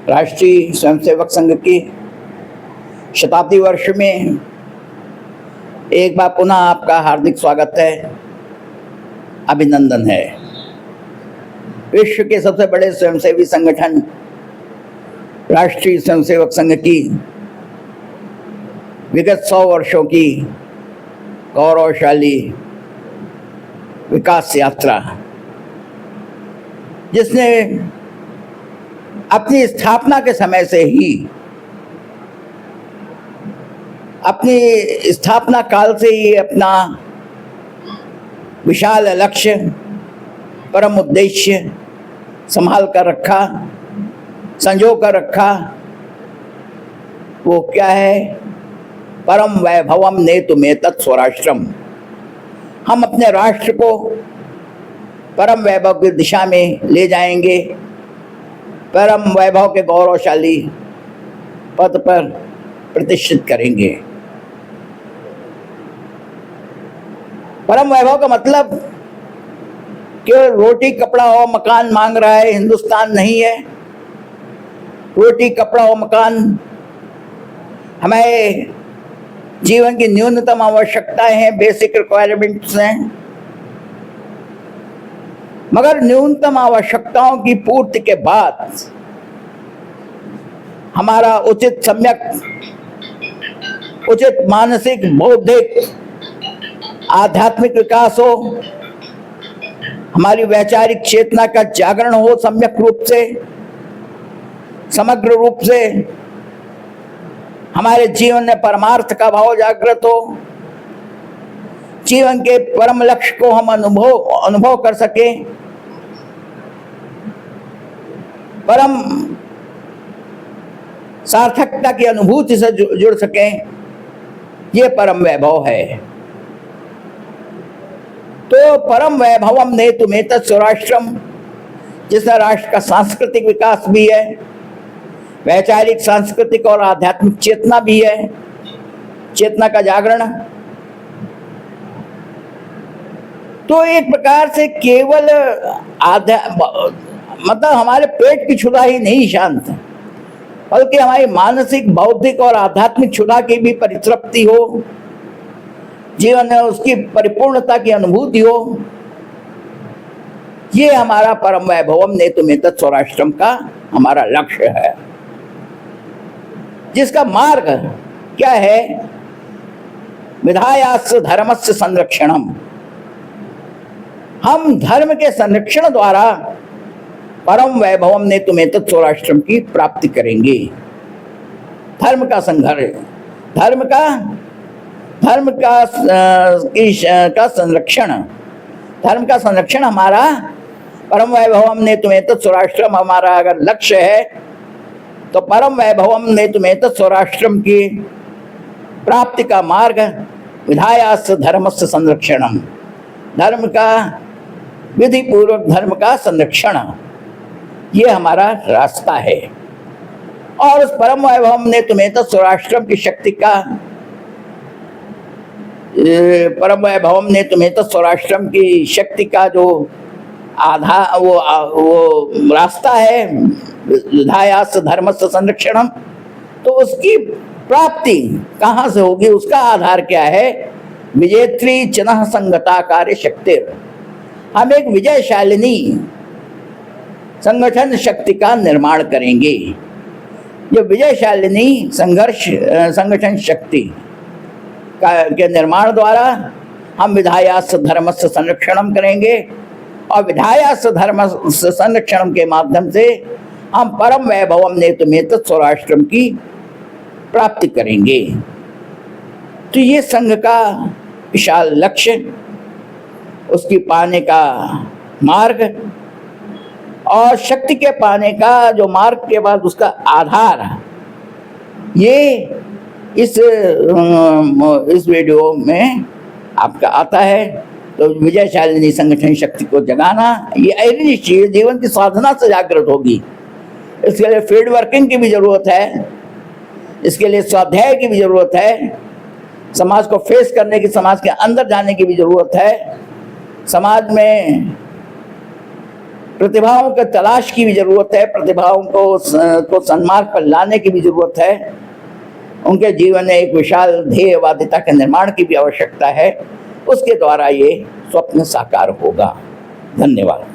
राष्ट्रीय स्वयंसेवक संघ की शताब्दी वर्ष में एक बार पुनः आपका हार्दिक स्वागत है, अभिनंदन है। विश्व के सबसे बड़े स्वयंसेवी संगठन राष्ट्रीय स्वयंसेवक संघ की विगत 100 वर्षों की गौरवशाली विकास यात्रा, जिसने अपनी स्थापना के समय से ही, अपनी स्थापना काल से ही अपना विशाल लक्ष्य, परम उद्देश्य संभाल कर रखा, संजो कर रखा। वो क्या है? परम वैभवम नेतुमेतत् स्वराष्ट्रम। हम अपने राष्ट्र को परम वैभव की दिशा में ले जाएंगे, परम वैभव के गौरवशाली पद पर प्रतिष्ठित करेंगे। परम वैभव का मतलब केवल रोटी कपड़ा और मकान मांग रहा है हिंदुस्तान नहीं है। रोटी कपड़ा और मकान हमारे जीवन की न्यूनतम आवश्यकताएं हैं, बेसिक रिक्वायरमेंट्स हैं। मगर न्यूनतम आवश्यकताओं की पूर्ति के बाद हमारा उचित सम्यक, उचित मानसिक, बौद्धिक, आध्यात्मिक विकास हो, हमारी वैचारिक चेतना का जागरण हो सम्यक रूप से, समग्र रूप से, हमारे जीवन में परमार्थ का भाव जागृत हो, जीवन के परम लक्ष्य को हम अनुभव कर सके, परम सार्थकता की अनुभूति से जुड़ सके। ये परम वैभव है। तो परम वैभवम नेतुमेतत् स्वराष्ट्रम, जिसमें राष्ट्र का सांस्कृतिक विकास भी है, वैचारिक, सांस्कृतिक और आध्यात्मिक चेतना भी है, चेतना का जागरण। तो एक प्रकार से केवल मतलब हमारे पेट की क्षुधा ही नहीं शांत है, बल्कि हमारी मानसिक, बौद्धिक और आध्यात्मिक क्षुधा की भी परितृप्ति हो, जीवन में उसकी परिपूर्णता की अनुभूति हो। ये हमारा परम वैभवम नेतुमेतत् स्वराष्ट्रम का हमारा लक्ष्य है, जिसका मार्ग क्या है? विधायास्य धर्मस्य संरक्षणम। हम धर्म के संरक्षण द्वारा परम वैभवम नेतुमेतत् स्वराष्ट्रम की प्राप्ति करेंगे। धर्म का संघर्ष, धर्म का संरक्षण, धर्म का संरक्षण हमारा परम वैभवम नेतुमेतत् स्वराष्ट्रम हमारा अगर लक्ष्य है, तो परम वैभवम नेतुमेतत् स्वराष्ट्रम की प्राप्ति का मार्ग विधायास्य धर्मस्य संरक्षणम, धर्म का विधि पूर्वक धर्म का संरक्षण, ये हमारा रास्ता है। और उस परम वैभवम नेतुमेतत् स्वराष्ट्रम की शक्ति का, परम वैभवम नेतुमेतत् स्वराष्ट्रम की शक्ति का जो आधार, वो रास्ता है विधायास्य धर्मस्य संरक्षणम। तो उसकी प्राप्ति कहाँ से होगी? उसका आधार क्या है? विजेत्री चिन्ह संगता कार्य शक्तिर। हम एक विजयशालिनी संगठन शक्ति का निर्माण करेंगे। ये विजयशालिनी संगठन शक्ति के निर्माण द्वारा हम विधायास्य धर्मस्य संरक्षणम करेंगे, और विधायास्य धर्मस्य संरक्षणम के माध्यम से हम परम वैभवम नेतुमेतत् स्वराष्ट्रम की प्राप्ति करेंगे। तो ये संघ का विशाल लक्ष्य, उसकी पाने का मार्ग, और शक्ति के पाने का जो मार्ग के बाद उसका आधार, ये इस वीडियो में आपका आता है। तो विजयशालिनी संगठन शक्ति को जगाना, ये ऐसी जीवन की साधना से जागृत होगी। इसके लिए फील्ड वर्किंग की भी जरूरत है, इसके लिए स्वाध्याय की भी जरूरत है, समाज को फेस करने की, समाज के अंदर जाने की भी जरूरत है, समाज में प्रतिभाओं के तलाश की भी जरूरत है, प्रतिभाओं को सन्मार्ग पर लाने की भी जरूरत है, उनके जीवन में एक विशाल ध्येयवादिता के निर्माण की भी आवश्यकता है। उसके द्वारा ये स्वप्न साकार होगा। धन्यवाद।